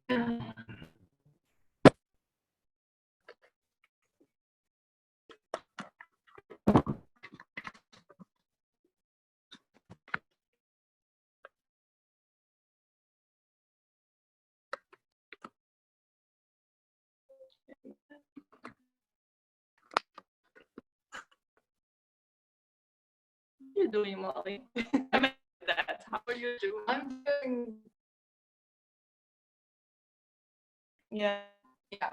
You're doing, Molly? I mean, that. How are you doing? I'm doing. Yeah. Yeah.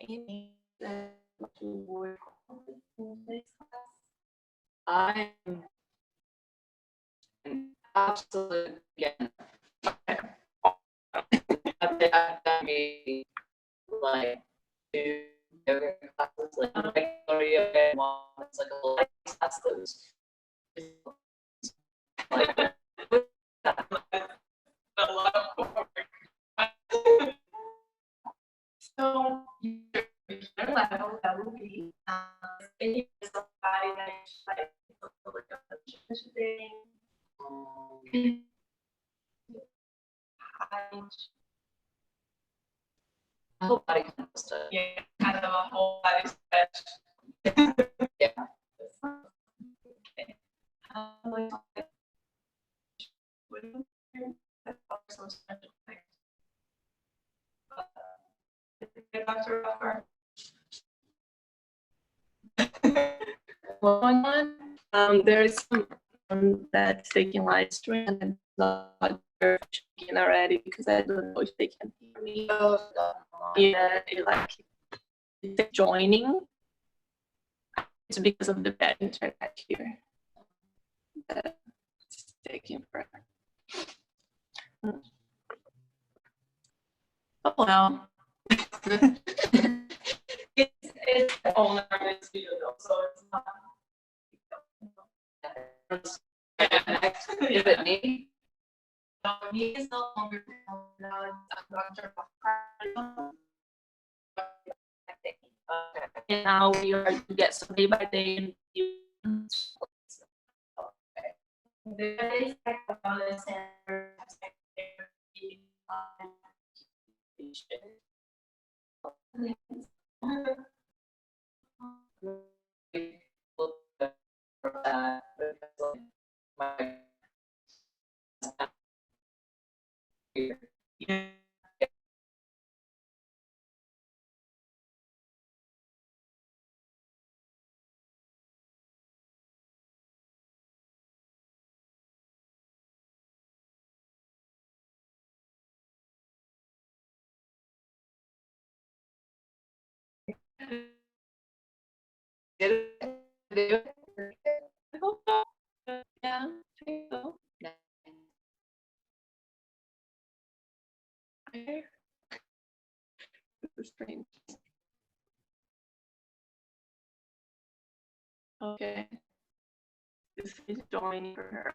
Anything that you work on in this class? I'm an absolute again. I've me like two yoga classes, like regular yoga, and one that's like a light class that was like a lot of work. So your level that would be any somebody that is like today. A whole body kind of stuff. Yeah, kind of a whole body stretch. Yeah. Okay. Also special things. Dr. Ruffer. Going on, there is some that's taking live stream and I'm not sure if she can already because I don't know if they can hear me. Yeah, like it's joining. It's because of the bad internet here. It's taking forever. Oh well. It's the owner of the studio though, so it's not. Is it me? No, he is no longer now it's Dr. And now we are to get so day by day. There is like a wellness center, yeah. I hope so. Yeah, I think so. Okay. This is strange. Okay. This is joining for her.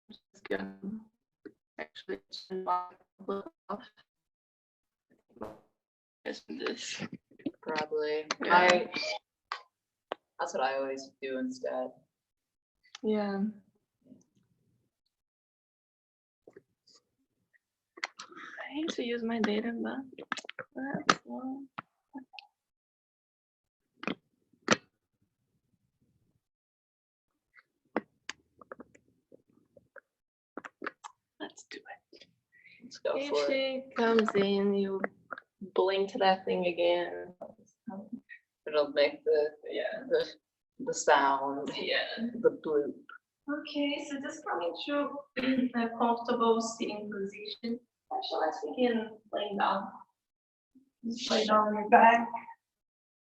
Just gonna actually look off. Just this. Probably. Yeah. That's what I always do instead. Yeah. I hate to use my data, but that's well. Let's do it. Let's go If for it. she comes in, you blink that thing again. It'll make the sound, Yeah. the bloop. Okay, so just coming to a comfortable sitting position. Actually, let's begin laying down. Just lay down on your back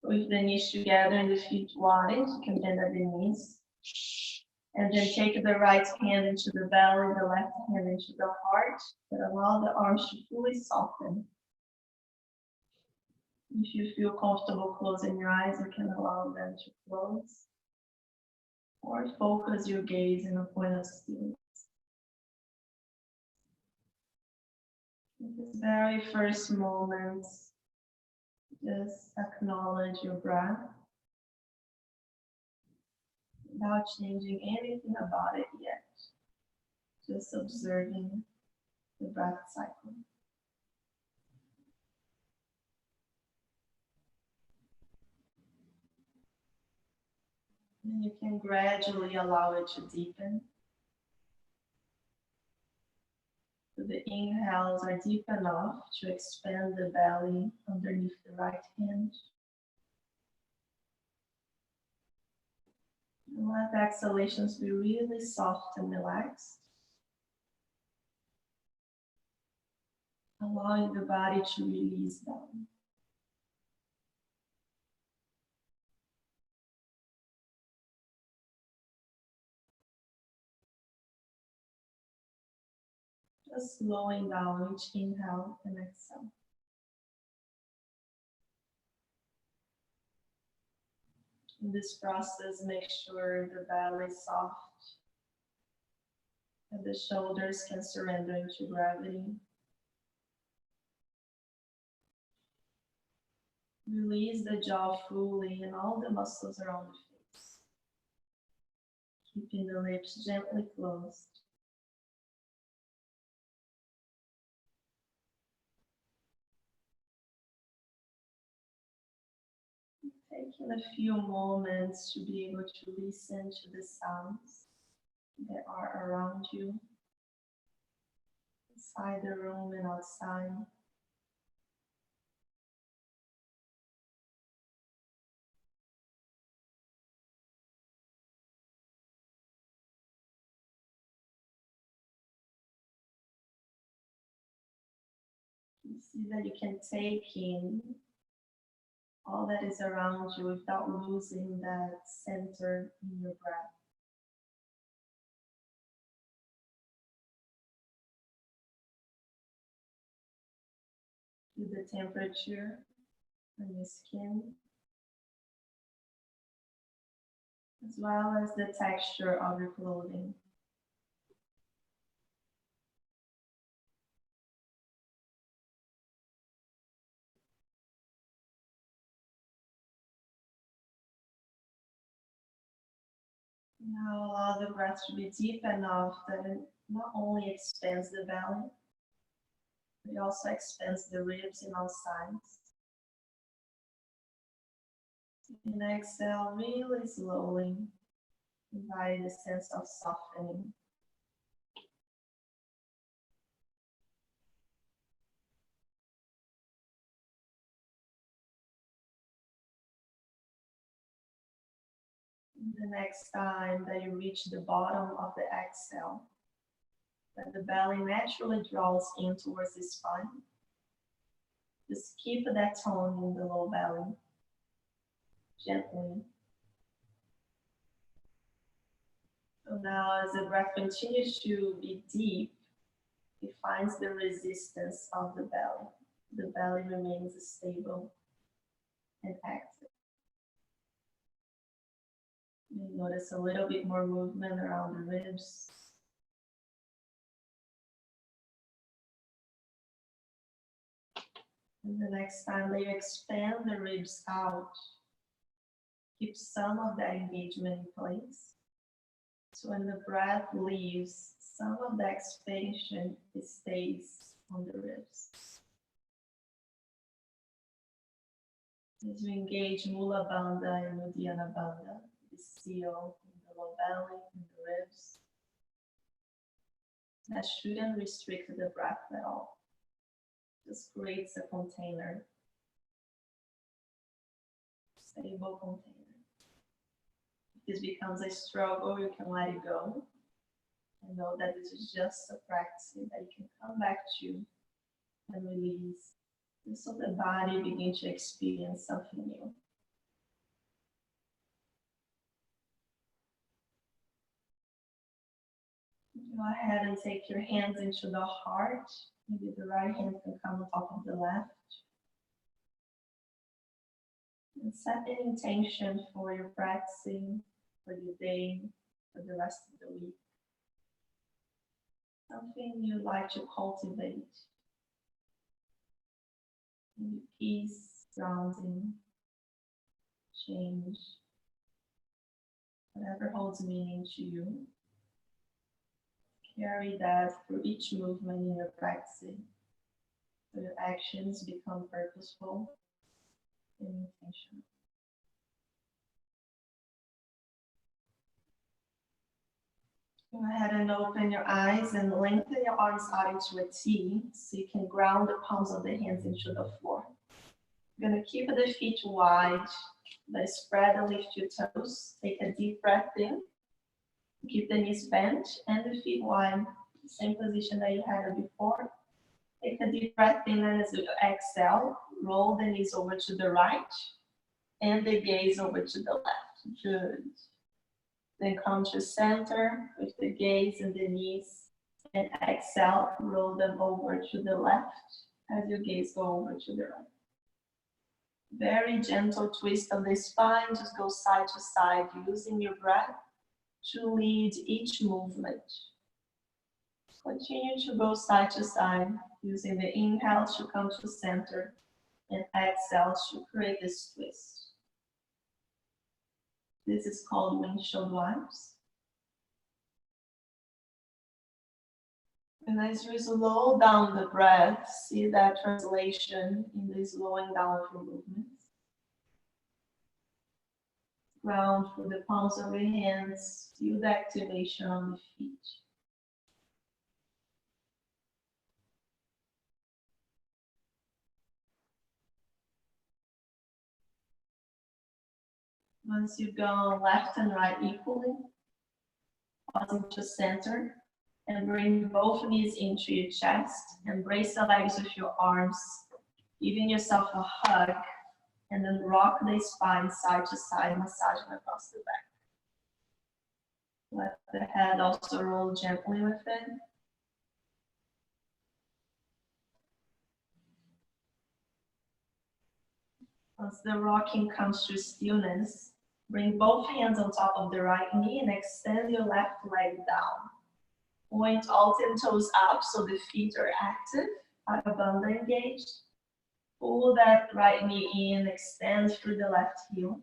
with the knees together and the feet wide. You can bend at the knees. And then take the right hand into the belly, the left hand into the heart, but allow the arms to fully soften. If you feel comfortable closing your eyes, you can allow them to close. Or focus your gaze in a point of stillness. In this very first moment, just acknowledge your breath without changing anything about it yet. Just observing the breath cycle. And you can gradually allow it to deepen. So the inhales are deep enough to expand the belly underneath the right hand. And let the exhalations be really soft and relaxed. Allowing the body to release down. Just slowing down each inhale and exhale. In this process, make sure the belly is soft and the shoulders can surrender into gravity. Release the jaw fully and all the muscles around the face. Keeping the lips gently closed. Taking a few moments to be able to listen to the sounds that are around you, inside the room and outside. You see that you can take in all that is around you without losing that center in your breath. Feel the temperature on your skin, as well as the texture of your clothing. Now allow the breath to be deep enough that it not only expands the belly, but it also expands the ribs in all sides. And exhale really slowly, invite a sense of softening. The next time that you reach the bottom of the exhale, that the belly naturally draws in towards the spine, just keep that tone in the low belly, gently. So now as the breath continues to be deep, it finds the resistance of the belly. The belly remains stable and active. You notice a little bit more movement around the ribs. And the next time that you expand the ribs out, keep some of that engagement in place. So when the breath leaves, some of the expansion stays on the ribs. As you engage Mula Bandha and Uddiyana Bandha, the seal in the low belly and the ribs, that shouldn't restrict the breath at all. Just creates a container, stable container. If this becomes a struggle, you can let it go and know that this is just a practice that you can come back to and release. And so the body begins to experience something new. Go ahead and take your hands into the heart. Maybe the right hand can come on top of the left. And set an intention for your practicing, for your day, for the rest of the week. Something you'd like to cultivate. Maybe peace, grounding, change, whatever holds meaning to you. Carry that through each movement in your practice, so your actions become purposeful and intentional. Go ahead and open your eyes and lengthen your arms out into a T so you can ground the palms of the hands into the floor. You're going to keep the feet wide, but spread and lift your toes. Take a deep breath in. Keep the knees bent and the feet wide, same position that you had before. Take a deep breath in, and as you exhale, roll the knees over to the right and the gaze over to the left. Good. Then come to center with the gaze and the knees, and exhale, roll them over to the left as your gaze go over to the right. Very gentle twist of the spine, just go side to side, using your breath to lead each movement. Continue to go side to side, using the inhale to come to center and exhale to create this twist. This is called windshield wipes. And as you slow down the breath, see that translation in the slowing down of your movements. Ground through the palms of your hands, feel the activation on the feet. Once you go left and right equally, pausing to center, and bring both knees into your chest. Embrace the legs with your arms, giving yourself a hug, and then rock the spine side to side, massaging across the back. Let the head also roll gently with it. Once the rocking comes to stillness, bring both hands on top of the right knee and extend your left leg down. Point all 10 toes up so the feet are active, bandha engaged. Pull that right knee in, extend through the left heel.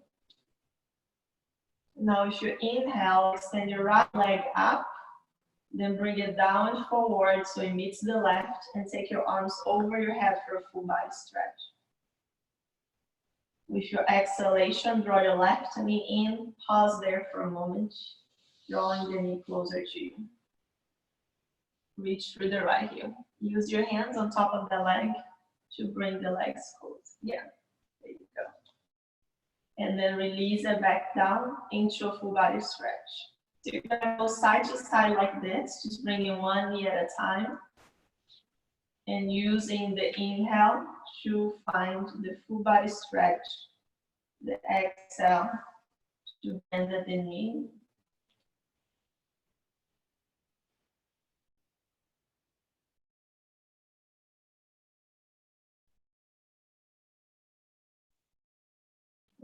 Now if you inhale, extend your right leg up, then bring it down and forward so it meets the left, and take your arms over your head for a full body stretch. With your exhalation, draw your left knee in, pause there for a moment, drawing the knee closer to you. Reach through the right heel. Use your hands on top of the leg to bring the legs close. Yeah, there you go. And then release it back down into a full body stretch. So you're gonna go side to side like this, just bringing one knee at a time. And using the inhale to find the full body stretch. The exhale to bend at the knee.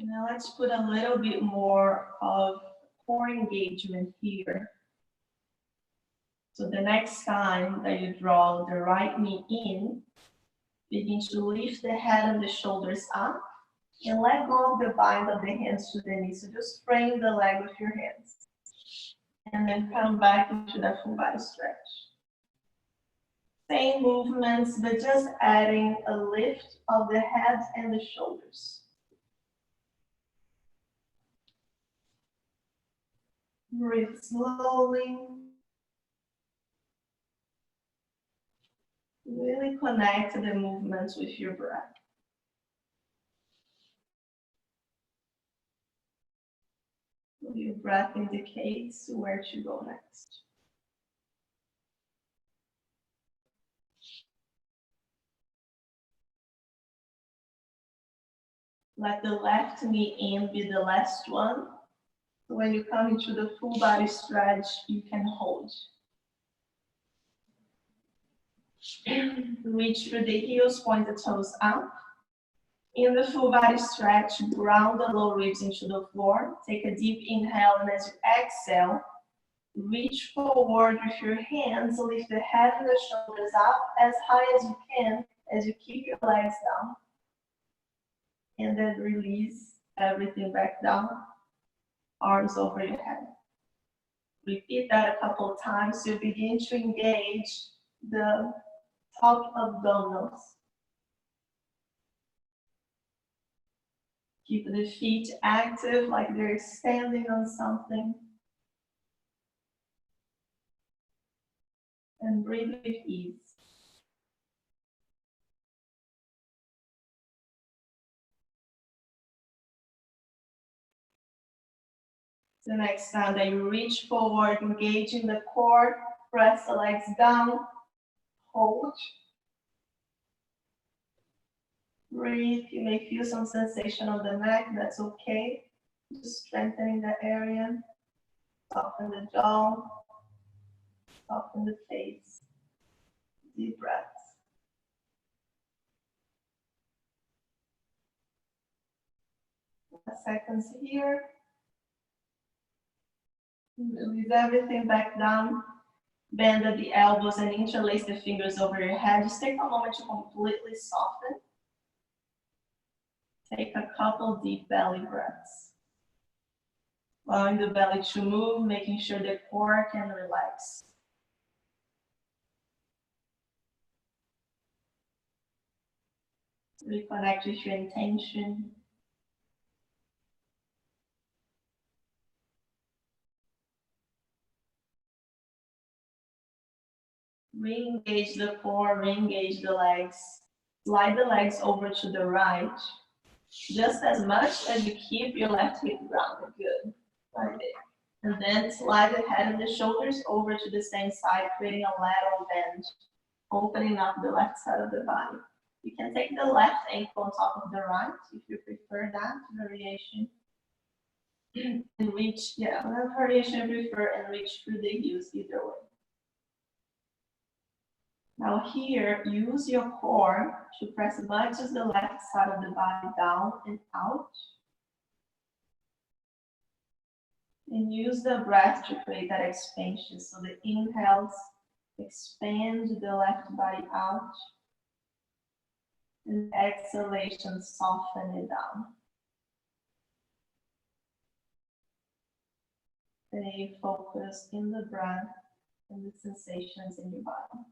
Now let's put a little bit more of core engagement here. So the next time that you draw the right knee in, begin to lift the head and the shoulders up and let go of the bind of the hands to the knee. So just frame the leg with your hands. And then come back into that full body stretch. Same movements, but just adding a lift of the head and the shoulders. Breathe slowly. Really connect the movements with your breath. Your breath indicates where to go next. Let the left knee in be the last one. So when you come into the full body stretch, you can hold. Reach through the heels, point the toes up. In the full body stretch, ground the low ribs into the floor. Take a deep inhale, and as you exhale, reach forward with your hands. Lift the head and the shoulders up as high as you can as you keep your legs down. And then release everything back down, arms over your head. Repeat that a couple of times to begin to engage the top abdominals. Keep the feet active like they're standing on something. And breathe with ease. The next time that you reach forward, engaging the core, press the legs down, hold. Breathe, you may feel some sensation on the neck, that's okay. Just strengthening the area, soften the jaw, soften the face. Deep breaths. Seconds here. Release everything back down. Bend at the elbows and interlace the fingers over your head. Just take a moment to completely soften. Take a couple deep belly breaths. Allowing the belly to move, making sure the core can relax. Reconnect with your intention. Re-engage the core, re-engage the legs. Slide the legs over to the right. Just as much as you keep your left hip grounded. Good. Right there. And then slide the head and the shoulders over to the same side, creating a lateral bend, opening up the left side of the body. You can take the left ankle on top of the right if you prefer that variation. And reach, whatever variation you prefer, and reach through the heels either way. Now here, use your core to press as much as the left side of the body down and out. And use the breath to create that expansion. So the inhales expand the left body out. And exhalation, soften it down. Stay focused in the breath and the sensations in your body.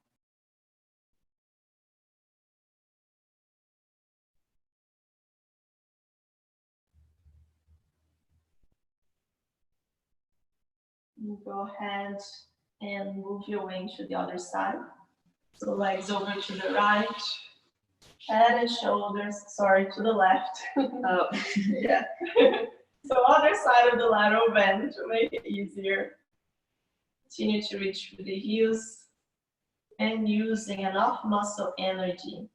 You go ahead and move your wing to the other side. So legs over to the right, head and shoulders, sorry, to the left. Oh. Yeah. So other side of the lateral bend to make it easier. Continue to reach through the heels and using enough muscle energy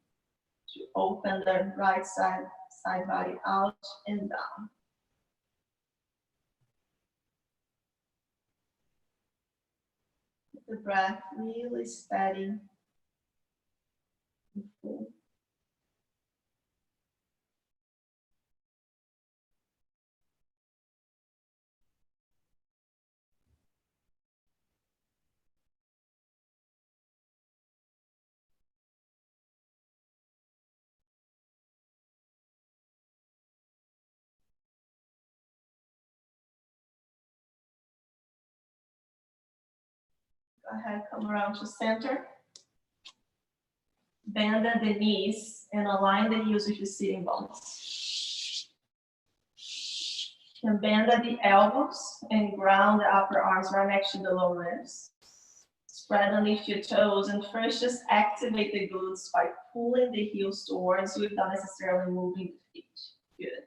to open the right side body out and down. The breath really steady and full. Go ahead, come around to center. Bend at the knees and align the heels with your sitting bones. And bend at the elbows and ground the upper arms right next to the lower ribs. Spread underneath your toes and first just activate the glutes by pulling the heels towards you without necessarily moving the feet. Good.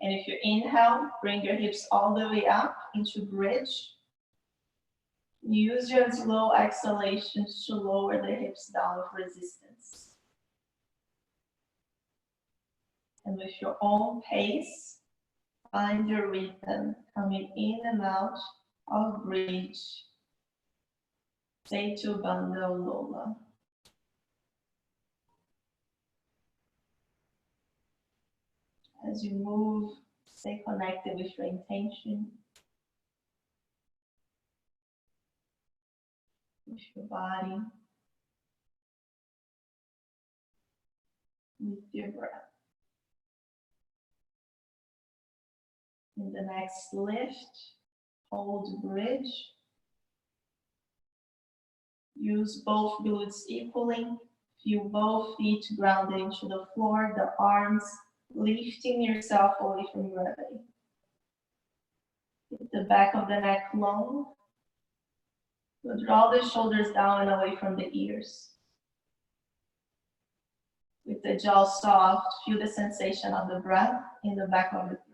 And if you inhale, bring your hips all the way up into bridge. Use your slow exhalations to lower the hips down with resistance. And with your own pace, find your rhythm coming in and out of bridge. Setu Bandha Lola. As you move, stay connected with your intention, with your body, with your breath. In the next lift, hold bridge. Use both glutes equally. Feel both feet grounded into the floor, the arms lifting yourself away from gravity. Keep the back of the neck long. So draw the shoulders down and away from the ears. With the jaw soft, feel the sensation of the breath in the back of the throat.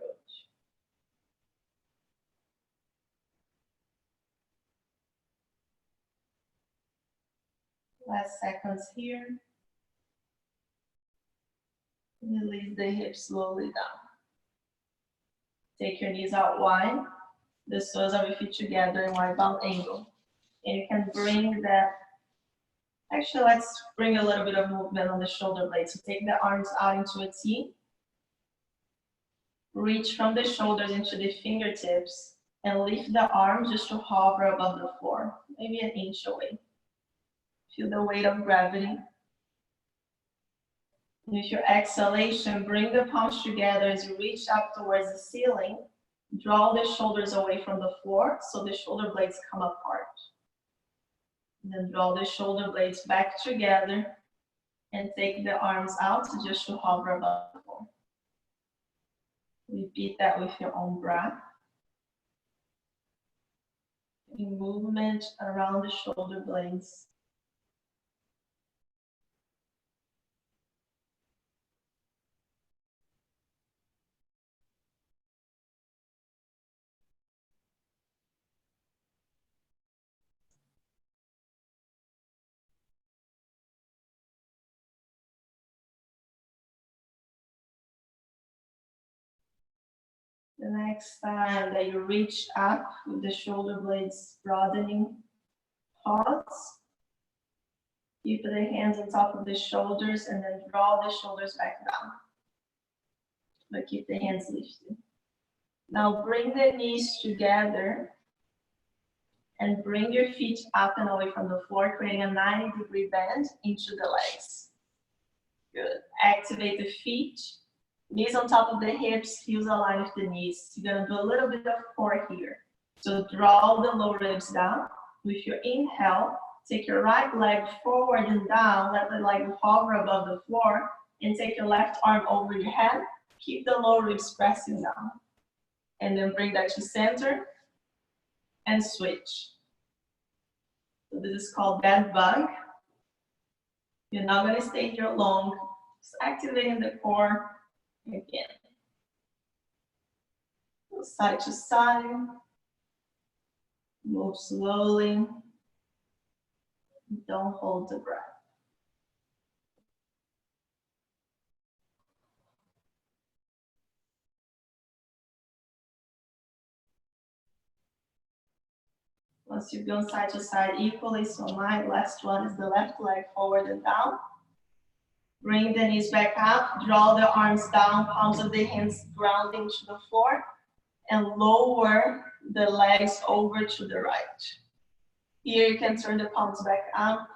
Last seconds here. Release the hips slowly down. Take your knees out wide. The soles of your feet together in wide bound angle. And you can bring that. Actually, let's bring a little bit of movement on the shoulder blades. So take the arms out into a T. Reach from the shoulders into the fingertips and lift the arms just to hover above the floor, maybe an inch away. Feel the weight of gravity. With your exhalation, bring the palms together as you reach up towards the ceiling. Draw the shoulders away from the floor so the shoulder blades come apart. And then draw the shoulder blades back together and take the arms out just to hover above the floor. Repeat that with your own breath. In movement around the shoulder blades. The next time that you reach up with the shoulder blades broadening, pause. Keep the hands on top of the shoulders and then draw the shoulders back down. But keep the hands lifted. Now bring the knees together and bring your feet up and away from the floor, creating a 90-degree bend into the legs. Good. Activate the feet. Knees on top of the hips, heels align with the knees. You're gonna do a little bit of core here. So draw the lower ribs down. With your inhale, take your right leg forward and down, let the leg hover above the floor, and take your left arm over your head. Keep the lower ribs pressing down. And then bring that to center and switch. So this is called bed bug. You're not gonna stay here long. Just activating the core again. Go side to side. Move slowly. Don't hold the breath. Once you've gone side to side equally, so my last one is the left leg forward and down. Bring the knees back up, draw the arms down, palms of the hands grounding to the floor, and lower the legs over to the right. Here you can turn the palms back up,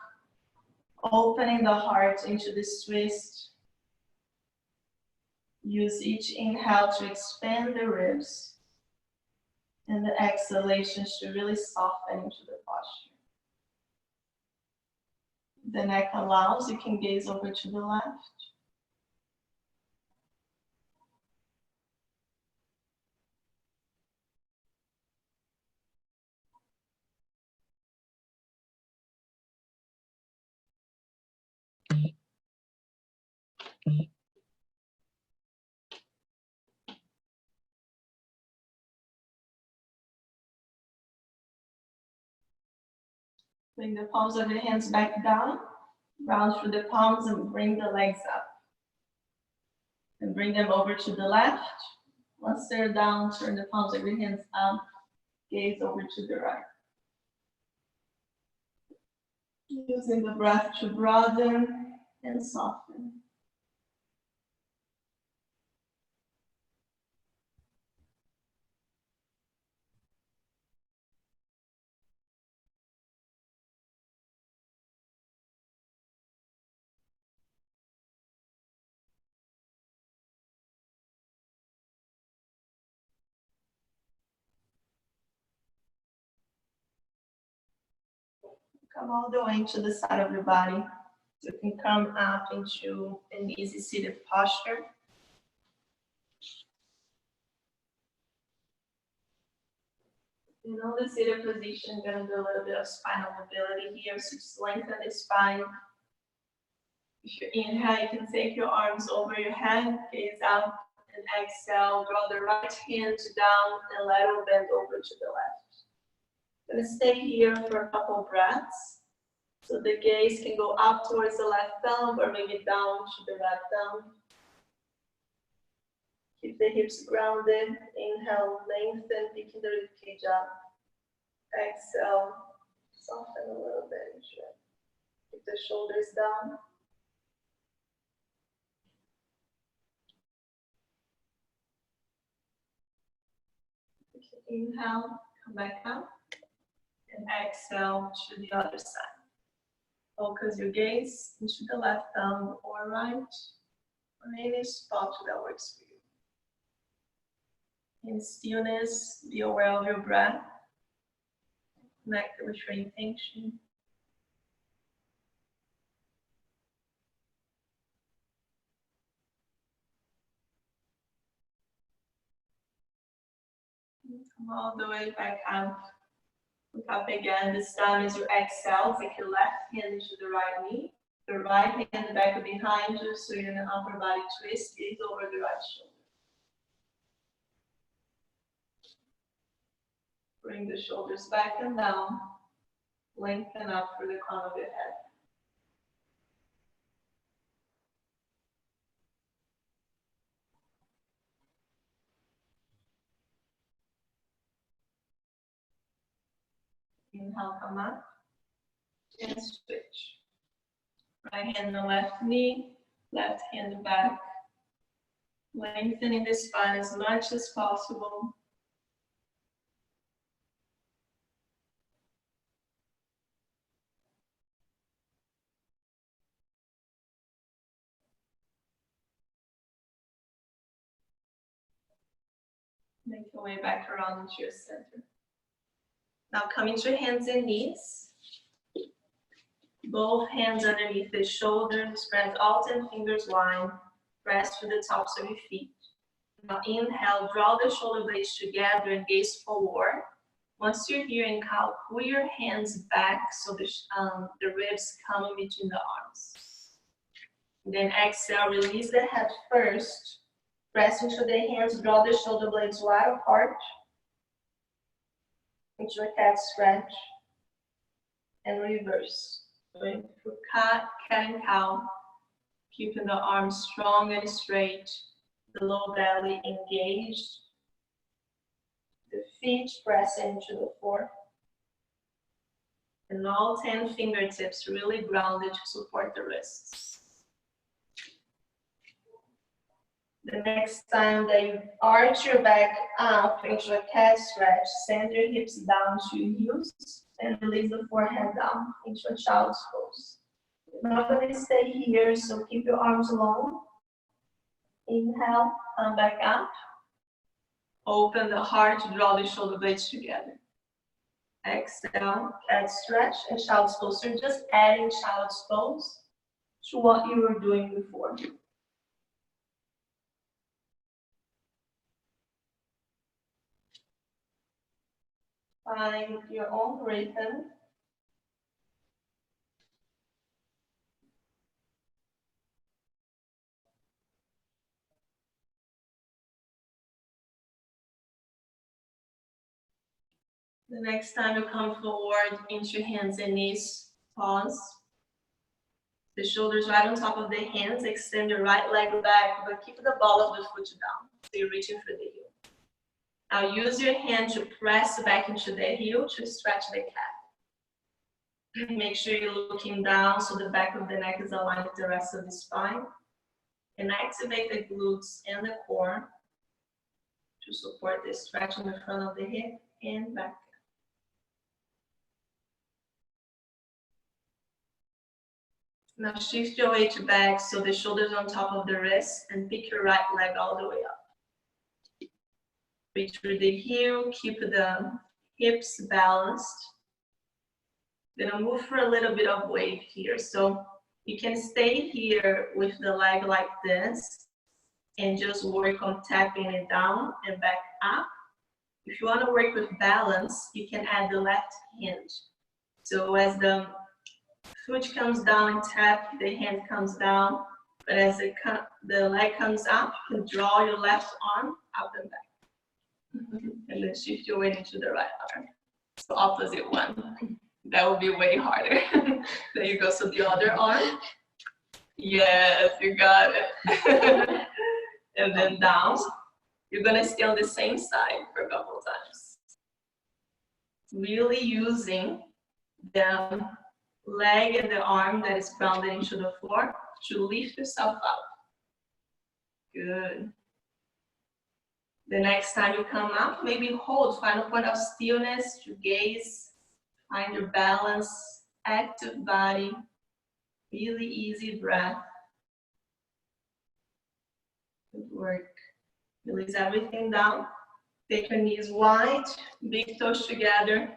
opening the heart into this twist. Use each inhale to expand the ribs, and the exhalations to really soften into the posture. The neck allows, you can gaze over to the left. Bring the palms of your hands back down, round through the palms and bring the legs up. And bring them over to the left. Once they're down, turn the palms of your hands up, gaze over to the right. Using the breath to broaden and soften. Come all the way to the side of your body. You can come up into an easy seated posture. In all the seated position, gonna do a little bit of spinal mobility here, so just lengthen the spine. If you inhale, you can take your arms over your head, gaze out, and exhale. Draw the right hand down and lateral bend over to the left. Gonna stay here for a couple breaths. So the gaze can go up towards the left thumb or maybe down to the right thumb. Keep the hips grounded. Inhale, lengthen, picking the ribcage up. Exhale, soften a little bit. Keep the shoulders down. Inhale, come back up. And exhale to the other side. Focus your gaze into the left thumb or right, or any spot that works for you. In stillness, be aware of your breath. Connect with your intention. Come all the way back up. Look up again. This time as you exhale, take your left hand into the right knee. The right hand back behind you, so you're in an upper body twist. Gaze over the right shoulder. Bring the shoulders back and down. Lengthen up through the crown of your head. Inhale, come up. And switch. Right hand on left knee, left hand back. Lengthening the spine as much as possible. Make your way back around into your center. Now come into hands and knees. Both hands underneath the shoulders. Spread all 10 fingers wide. Press to the tops of your feet. Now inhale, draw the shoulder blades together and gaze forward. Once you're here in cow, pull your hands back so the ribs come in between the arms. Then exhale, release the head first. Press into the hands, draw the shoulder blades wide apart. Into a cat stretch. And reverse. Going through cat and cow. Keeping the arms strong and straight. The low belly engaged. The feet press into the floor. And all 10 fingertips really grounded to support the wrists. The next time that you arch your back up into a cat stretch, send your hips down to your heels and release the forehead down into a child's pose. You're not going to stay here, so keep your arms long. Inhale, come back up. Open the heart to draw the shoulder blades together. Exhale, cat stretch and child's pose. So you're just adding child's pose to what you were doing before. Find your own rhythm. The next time you come forward into your hands and knees, pause. The shoulders right on top of the hands, extend your right leg back, but keep the ball of the foot down. So you're reaching for the heel. Now use your hand to press back into the heel to stretch the calf. Make sure you're looking down so the back of the neck is aligned with the rest of the spine. And activate the glutes and the core to support the stretch on the front of the hip and back. Now shift your weight back so the shoulders on top of the wrist and pick your right leg all the way up. Reach through the heel, keep the hips balanced. Gonna move for a little bit of wave here. So you can stay here with the leg like this and just work on tapping it down and back up. If you want to work with balance, you can add the left hand. So as the foot comes down and tap, the hand comes down. But as the leg comes up, you can draw your left arm up and back. And then shift your weight into the right arm. So opposite one. That would be way harder. There you go. So the other arm. Yes, you got it. And then down. You're gonna stay on the same side for a couple of times. Really using the leg and the arm that is grounded into the floor to lift yourself up. Good. The next time you come up, maybe hold, find a point of stillness to gaze, find your balance, active body, really easy breath. Good work. Release everything down. Take your knees wide, big toes together,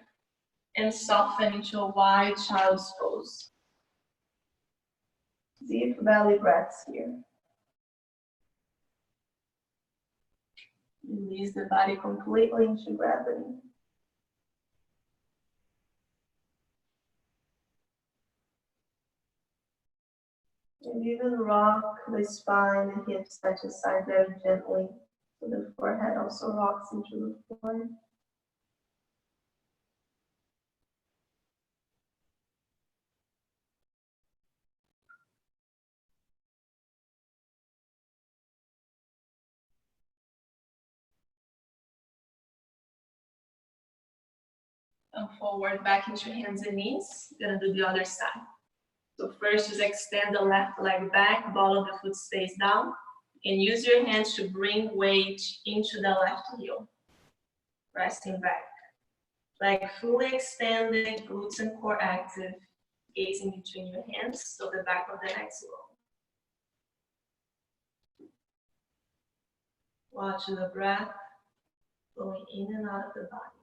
and soften into a wide child's pose. Deep belly breaths here. Release the body completely into gravity. And even rock the spine and hips side to side very gently. So the forehead also rocks into the floor. Come forward, back into hands and knees. Gonna do the other side. So first, just extend the left leg back, ball of the foot stays down, and use your hands to bring weight into the left heel. Resting back. Leg fully extended, glutes and core active. Gazing between your hands, so the back of the neck is low. Watch the breath flowing in and out of the body.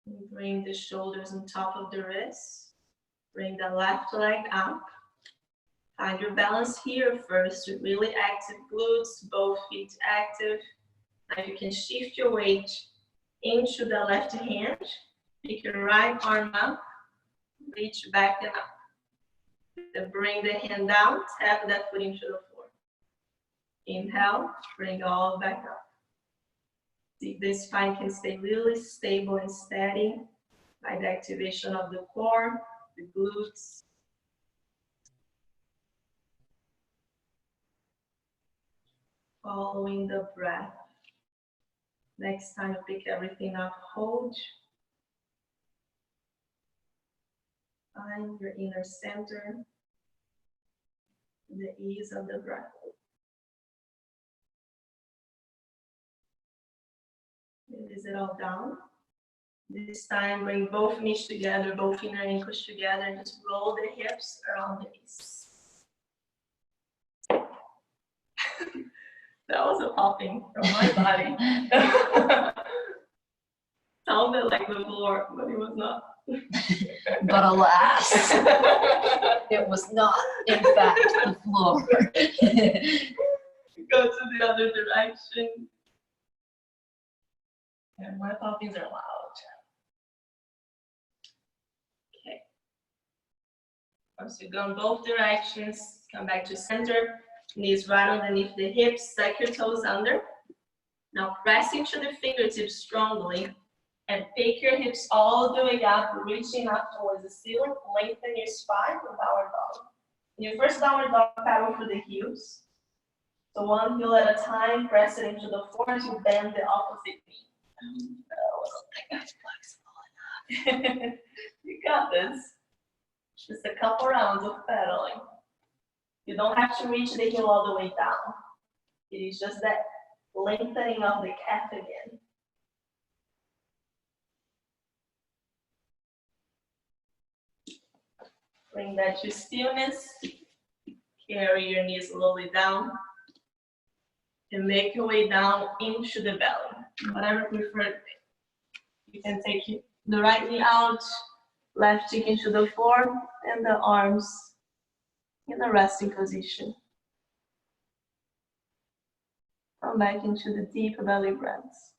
And bring the shoulders on top of the wrists. Bring the left leg up. Find your balance here first. Really active glutes, both feet active. Now you can shift your weight into the left hand. Pick your right arm up. Reach back and up. Then bring the hand down. Tap that foot into the floor. Inhale. Bring all back up. See, the spine can stay really stable and steady by the activation of the core, the glutes. Following the breath. Next time you pick everything up, hold. Find your inner center, the ease of the breath. Release it all down. This time, bring both knees together, both inner ankles together, and just roll the hips around the knees. That was a popping from my body. Sounded like the floor, but it was not. But alas, it was not, in fact, the floor. Go to the other direction. And my poppings are loud. Okay. Once you go in both directions, come back to center. Knees right underneath the hips, tuck your toes under. Now press into the fingertips strongly and take your hips all the way up, reaching up towards the ceiling. Lengthen your spine for downward dog. In your first downward dog, paddle through the heels. So one heel at a time, press it into the floor to bend the opposite knee. I don't think that's flexible enough. You got this. Just a couple rounds of pedaling. You don't have to reach the heel all the way down. It is just that lengthening of the calf again. Bring that to stillness. Carry your knees slowly down. and make your way down into the belly. Whatever preferred. You can take the right knee out, left cheek into the floor, and the arms in a resting position. Come back into the deep belly breaths.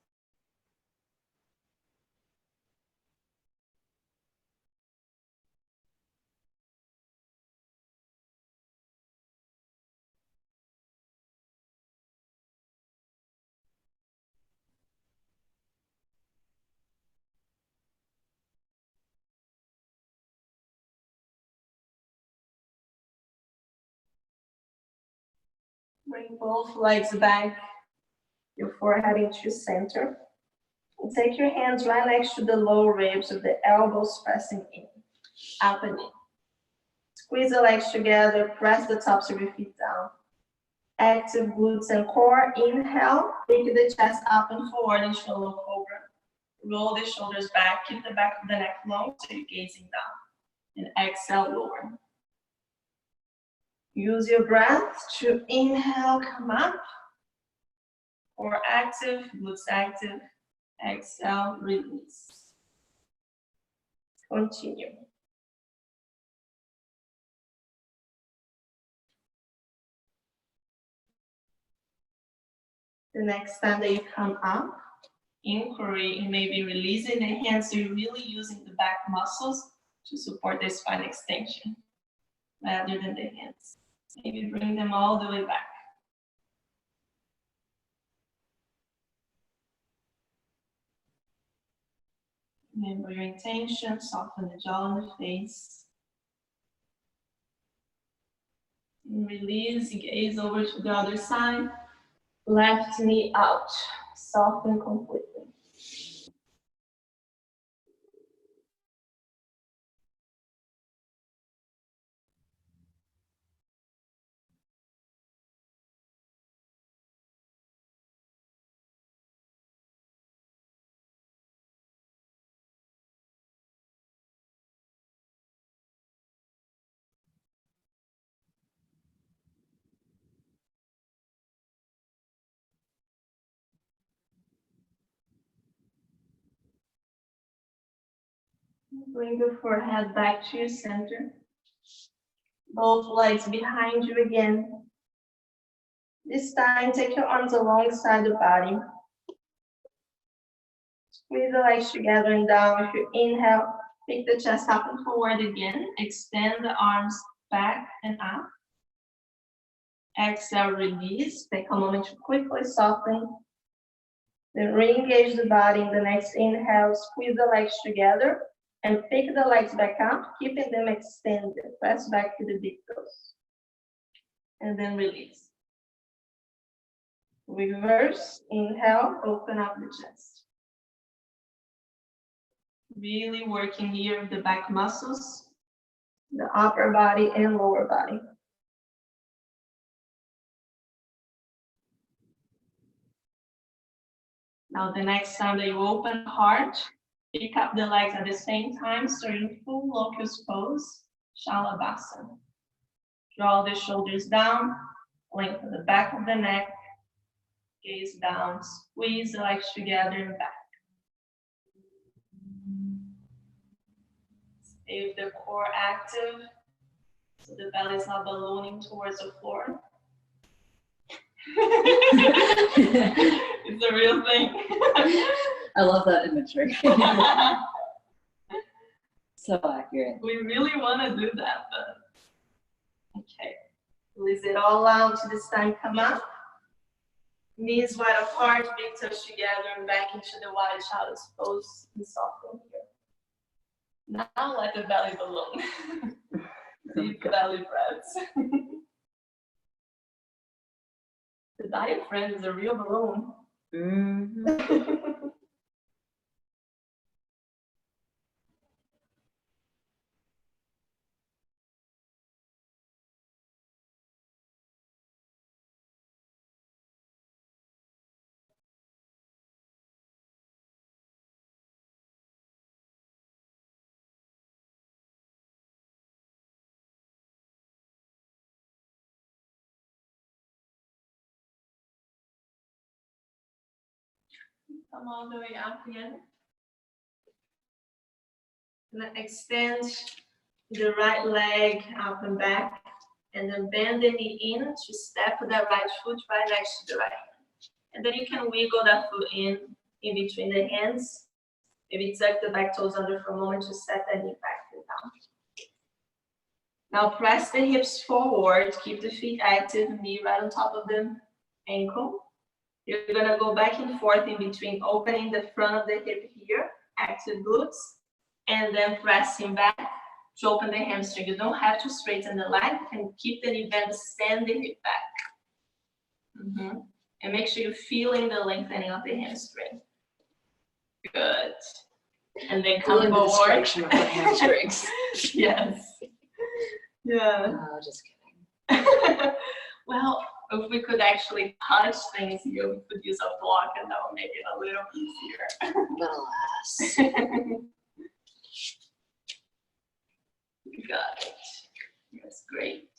Bring both legs back, your forehead into center. And take your hands right next to the lower ribs with the elbows pressing in, up and in. Squeeze the legs together, press the tops of your feet down. Active glutes and core. Inhale, take the chest up and forward into a low cobra. Roll the shoulders back, keep the back of the neck long so you're gazing down. And exhale, lower. Use your breath to inhale, come up. Core active, glutes active. Exhale, release. Continue. The next time that you come up, inquiry, you may be releasing the hands, so you're really using the back muscles to support the spine extension rather than the hands. Maybe bring them all the way back. Remember your intention, soften the jaw and the face. And release, gaze over to the other side. Left knee out, soften completely. Bring your forehead back to your center. Both legs behind you again. This time, take your arms alongside the body. Squeeze the legs together and down. If you inhale, pick the chest up and forward again. Extend the arms back and up. Exhale, release. Take a moment to quickly soften. Then re-engage the body in the next inhale. Squeeze the legs together and pick the legs back up, keeping them extended. Press back to the big toes. And then release. Reverse, inhale, open up the chest. Really working here with the back muscles, the upper body and lower body. Now the next time that you open the heart, pick up the legs at the same time, starting full locust pose, Shalabhasana. Draw the shoulders down, lengthen the back of the neck, gaze down, squeeze the legs together and back. Stay with the core active, so the belly is not ballooning towards the floor. It's a real thing. I love that imagery. So accurate. We really want to do that, but okay. Release it all out. This time, come up. Knees wide apart, big toes together, and back into the wide child's pose and soften here. Now let the belly balloon. Deep belly breaths. The diaphragm is a real balloon. Mm-hmm. Come all the way up again. And then extend the right leg up and back. And then bend the knee in to step that right foot right next to the right hand. And then you can wiggle that foot in between the hands. Maybe tuck the back toes under for a moment to set that knee back and down. Now press the hips forward, keep the feet active, knee right on top of the ankle. You're gonna go back and forth in between, opening the front of the hip here, active glutes, and then pressing back to open the hamstring. You don't have to straighten the leg, you can keep the knee bent, send the hip back. And make sure you're feeling the lengthening of the hamstring. Good. And then come Feeling the forward. destruction of the hamstrings. Yes. Yeah. No, just kidding. Well, if we could actually touch things here, we could use a block and that would make it a little easier. But alas. Got it. That's great.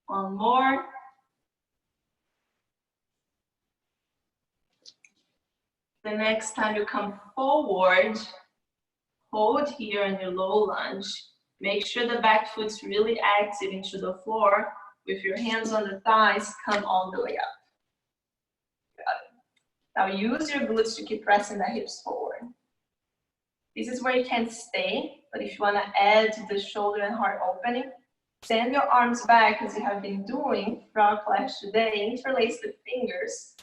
One more. The next time you come forward, hold here in your low lunge. Make sure the back foot's really active into the floor. With your hands on the thighs, come all the way up. Got it. Now use your glutes to keep pressing the hips forward. This is where you can stay, but if you want to add the shoulder and heart opening, send your arms back as you have been doing throughout class today. Interlace the fingers.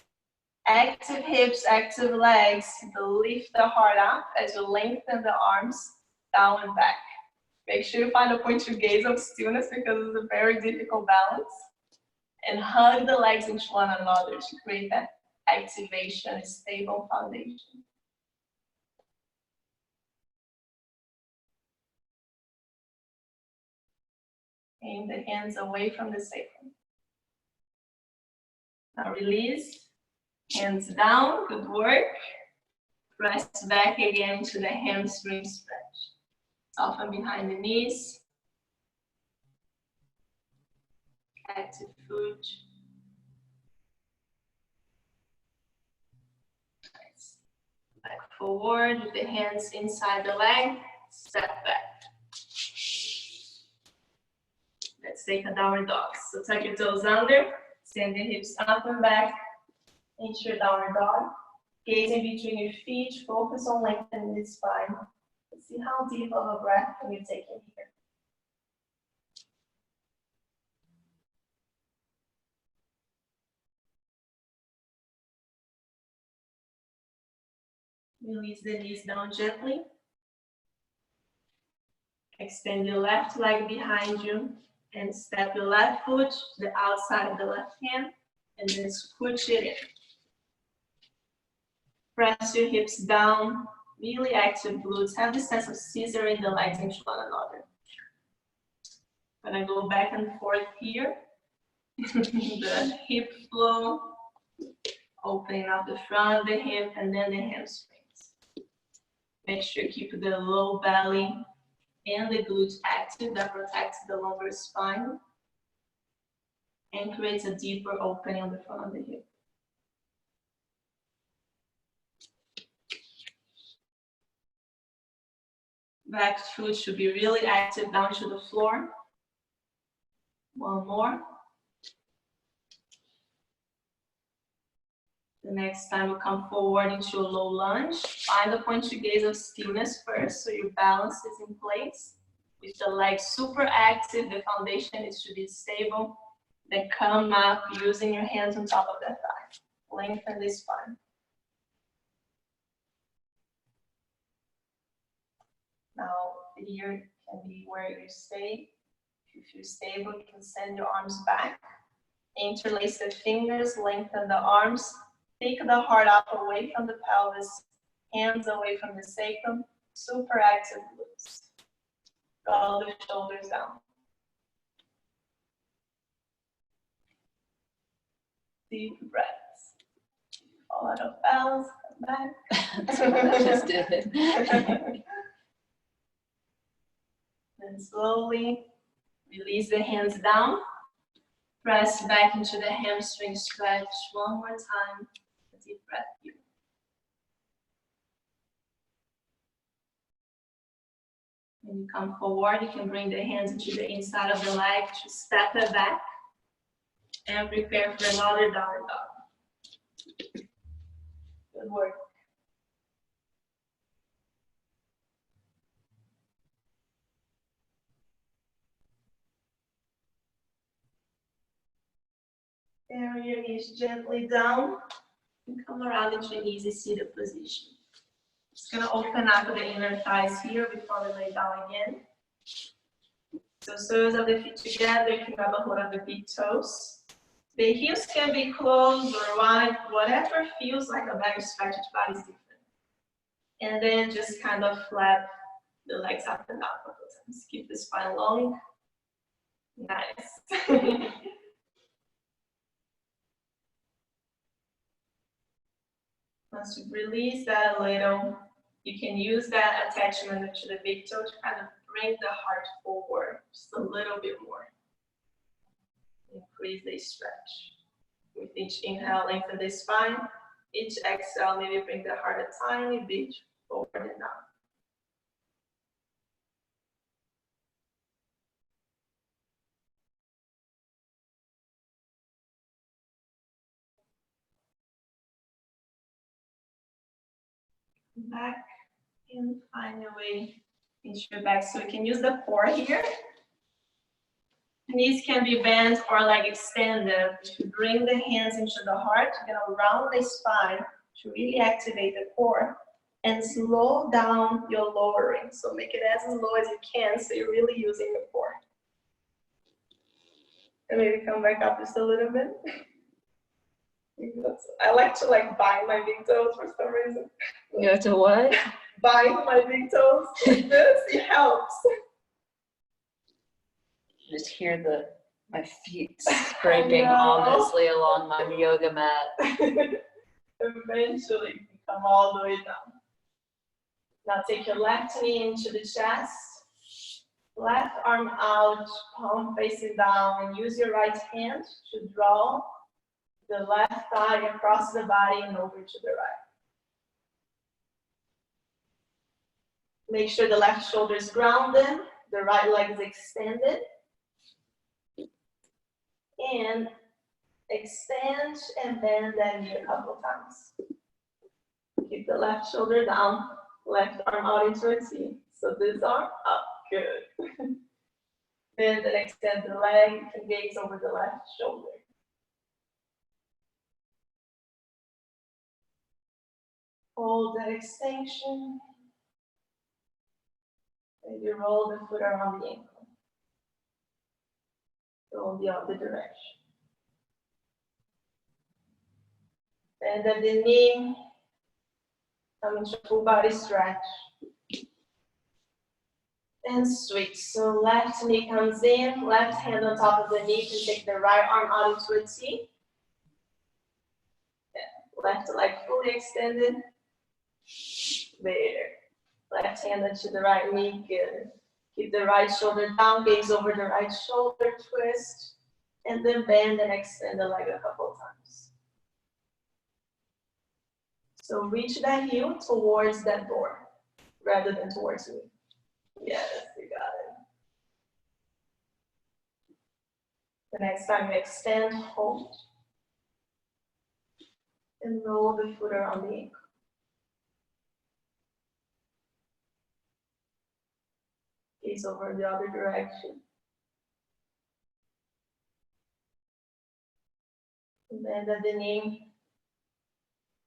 Active hips, active legs. Lift the heart up as you lengthen the arms down and back. Make sure you find a point of gaze of stillness because it's a very difficult balance. And hug the legs into one another to create that activation, stable foundation. Aim the hands away from the sacrum. Now release. Hands down, good work. Press back again to the hamstring stretch. Soften behind the knees. Active foot. Nice. Back forward with the hands inside the leg. Step back. Let's take a downward dog. So tuck your toes under. Send the hips up and back. Into your downward dog. Gaze in between your feet. Focus on lengthening the spine. Let's see how deep of a breath can you take in here. Release the knees down gently. Extend your left leg behind you and step your left foot to the outside of the left hand and then scooch it in. Press your hips down, really active glutes. Have the sense of scissoring the legs into one another. I'm gonna go back and forth here. The hip flow, opening up the front of the hip and then the hamstrings. Make sure you keep the low belly and the glutes active. That protects the longer spine and creates a deeper opening on the front of the hip. Back foot should be really active down to the floor. One more. The next time you come forward into a low lunge, find a point of gaze of stillness first so your balance is in place. With the legs super active, the foundation is to be stable. Then come up using your hands on top of the thigh. Lengthen the spine. Now here can be where you stay. If you feel stable, you can send your arms back. Interlace the fingers, lengthen the arms. Take the heart up away from the pelvis, hands away from the sacrum, super active glutes. Draw the shoulders down. Deep breaths. Fall out of balance, come back. That's what I just did. Then slowly release the hands down. Press back into the hamstring stretch one more time. A deep breath here. When you come forward, you can bring the hands into the inside of the leg to step it back and prepare for another downward dog. Good work. Carry your knees gently down and come around into an easy seated position. Just gonna open up the inner thighs here before we lay down again. So soles of the feet together, you can grab a hold of the big toes. The heels can be closed or wide, whatever feels like a better stretch, each body's different. And then just kind of flap the legs up and down a couple times. Keep the spine long. Nice. Once you release that a little, you can use that attachment to the big toe to kind of bring the heart forward just a little bit more. Increase the stretch. With each inhale, lengthen the spine. Each exhale, maybe bring the heart a tiny bit forward and down. Back and find your way into your back. So you can use the core here. Knees can be bent or leg extended to bring the hands into the heart. You're gonna round the spine to really activate the core and slow down your lowering. So make it as low as you can so you're really using the core. And maybe come back up just a little bit. I like to bind my big toes for some reason. You have to what? Bind my big toes like this, it helps. Just hear my feet scraping ominously along my yoga mat. Eventually, you come all the way down. Now take your left knee into the chest. Left arm out, palm facing down, and use your right hand to draw the left thigh across the body and over to the right. Make sure the left shoulder is grounded, the right leg is extended. And extend and bend that knee a couple times. Keep the left shoulder down, left arm out into a T. So this arm up, good. Bend and extend the leg, and gaze over the left shoulder. Hold that extension. And you roll the foot around the ankle. Go in the other direction. Bend at the knee. Come into full body stretch. And switch. So left knee comes in, left hand on top of the knee to take the right arm out into a T. Left leg fully extended. There. Left hand into the right knee, good. Keep the right shoulder down, gaze over the right shoulder, twist, and then bend and extend the leg a couple times. So reach that heel towards that door, rather than towards me. Yes, you got it. The next time you extend, hold, and roll the foot around the ankle. Gaze over the other direction. And bend at the knee.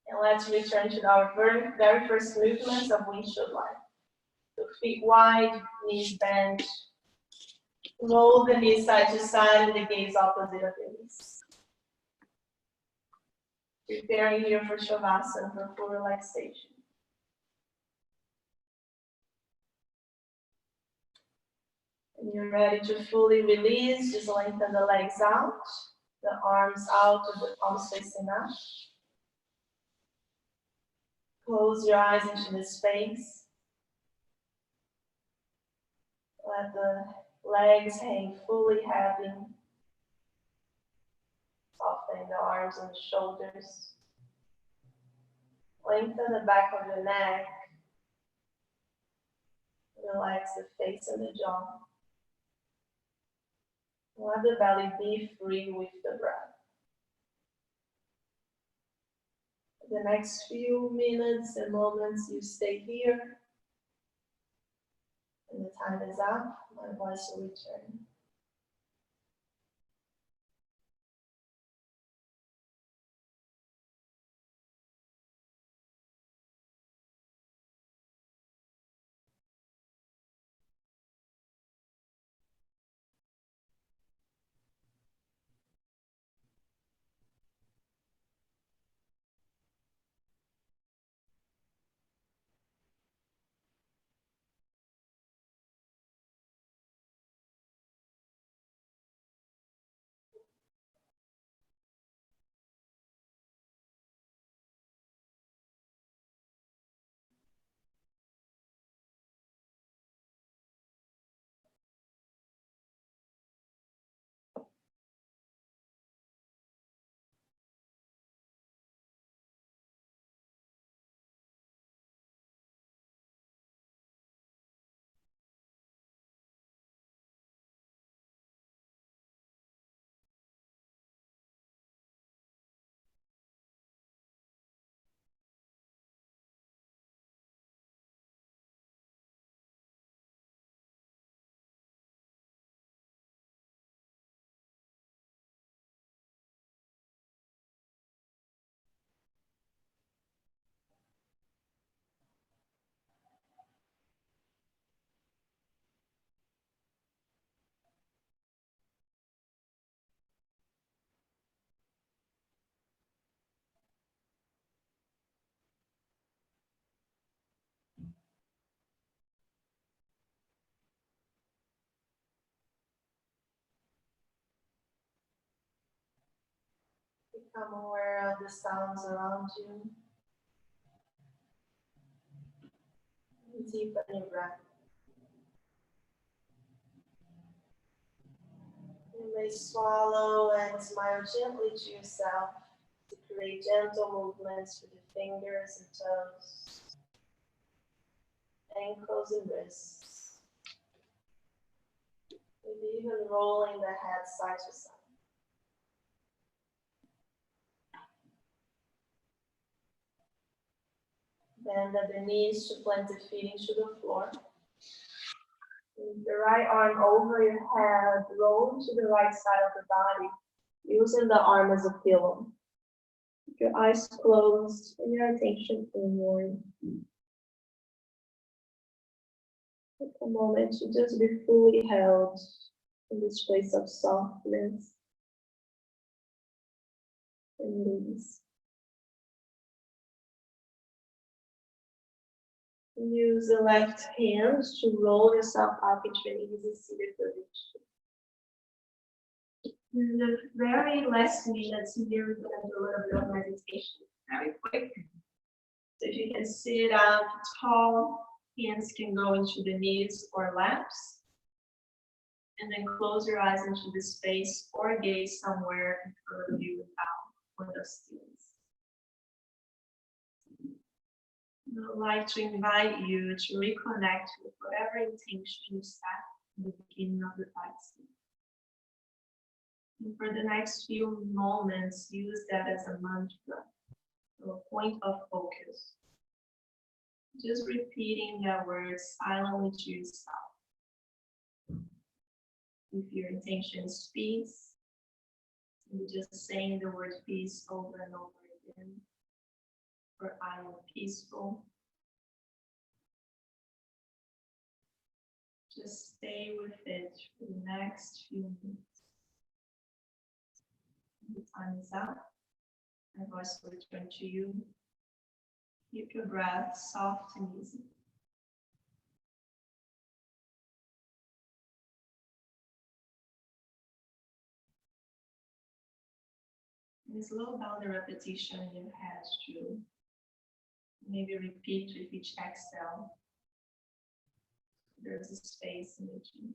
And let's return to our very first movements of windshield line. So feet wide, knees bent. Roll the knees side to side and the gaze opposite of the knees. Preparing here for Shavasana for full relaxation. When you're ready to fully release, just lengthen the legs out, the arms out with the palms facing up. Close your eyes into the space. Let the legs hang fully heavy. the arms and the shoulders. Lengthen the back of the neck. Relax the face and the jaw. Let the belly be free with the breath. For the next few minutes and moments, you stay here. When the time is up, my voice will return. Become aware of the sounds around you. Deepen your breath. You may swallow and smile gently to yourself to create gentle movements with the fingers and toes, ankles and wrists. Maybe even rolling the head side to side. Bend at the knees to plant the feet into the floor. With the right arm over your head, roll to the right side of the body, using the arm as a pillow. Keep your eyes closed and your attention inward. Take a moment to just be fully held in this place of softness and ease. Use the left hand to roll yourself up into an easy seated position. In the very last minutes here, we're going to do a little bit of meditation, very quick. So if you can sit up tall, hands can go into the knees or laps. And then close your eyes into the space or gaze somewhere in front of you without window stillness. I'd like to invite you to reconnect with whatever intention you set in the beginning of the practice. And for the next few moments, use that as a mantra, or a point of focus. Just repeating that word silently to yourself. If your intention is peace, you're just saying the word peace over and over again. Or I am peaceful. Just stay with it for the next few minutes. The time is up. My voice will return to you. Keep your breath soft and easy. And slow down the repetition in your head too. Maybe repeat with each exhale. There's a space in between.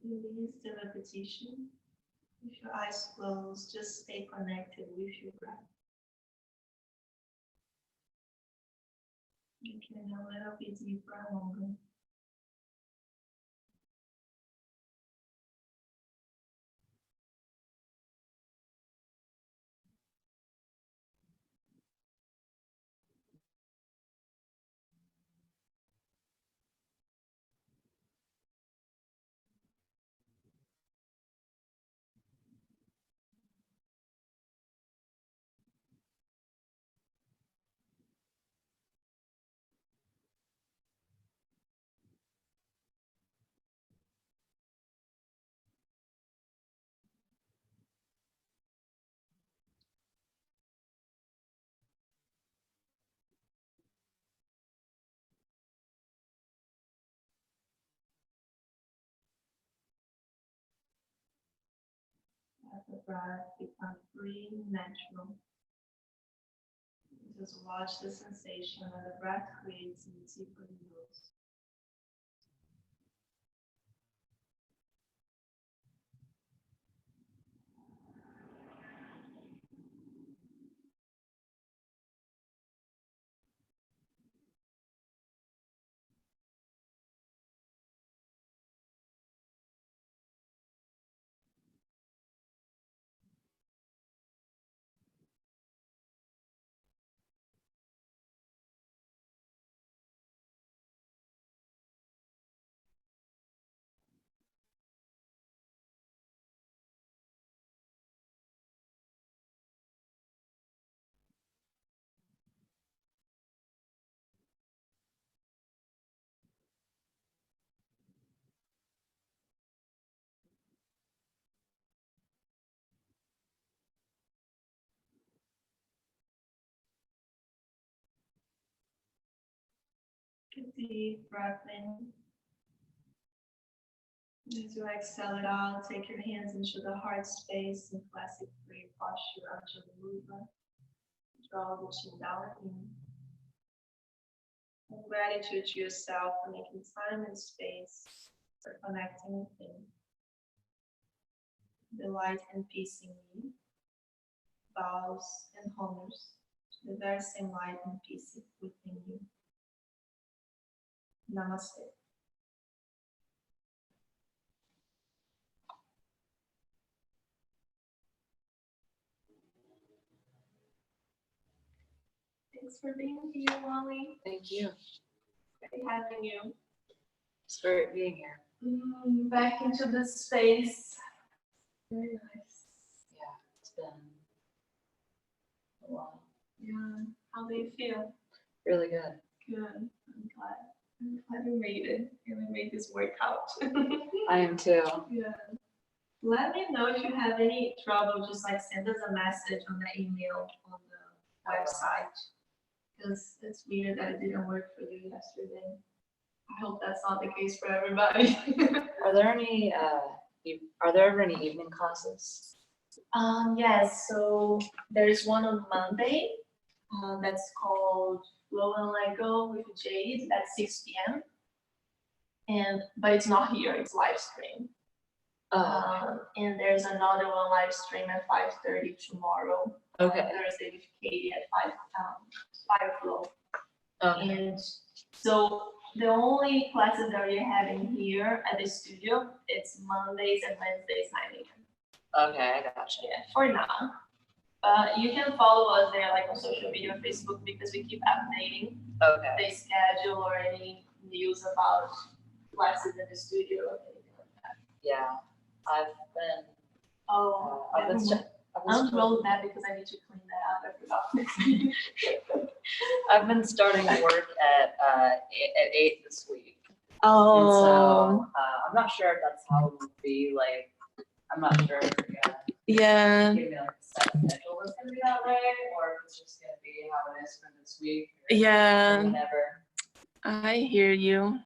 Release the repetition. With your eyes closed, just stay connected with your breath. You can a little bit deeper and longer. Let the breath become free, natural. Just watch the sensation that the breath creates in the tip of your nose. Deep breath in. As you exhale it out, take your hands into the heart space in classic free posture until the movement. Draw the chin down in. And gratitude to yourself for making time and space for connecting within. The light and peace in you bows and honors the very same light and peace within you. Namaste. Thanks for being here, Wally. Thank you. Great having you. It's great being here. Back into the space. Very nice. Yeah, it's been a while. Yeah. How do you feel? Really good. Good. I'm glad we made it. And we made this work out. I am too. Yeah. Let me know if you have any trouble. Just like send us a message on the email on the website. Because it's weird that it didn't work for you yesterday. I hope that's not the case for everybody. Are there ever any evening classes? Yes, so there is one on Monday that's called Flow and Let Go with Jade at 6 p.m. But it's not here, it's live stream. And there's another one live stream at 5:30 tomorrow. Okay. Thursday with Katie at 5 Flow. Okay. And so the only classes that we're having here at the studio, it's Mondays and Wednesdays 9 a.m. Okay, I gotcha. Yeah, for now. But you can follow us there, like on social media, Facebook, because we keep updating Okay. the schedule or any news about classes in the studio or anything like that. Yeah, I've been. Unroll that because I need to clean that up. I forgot. I've been starting work at 8 this week. And so I'm not sure if that's how it would be. Like, I'm not sure if you're gonna Yeah. give me like a set schedule that's gonna be that way, or if it's just gonna be how it is for this week. Or Yeah. whenever. I hear you.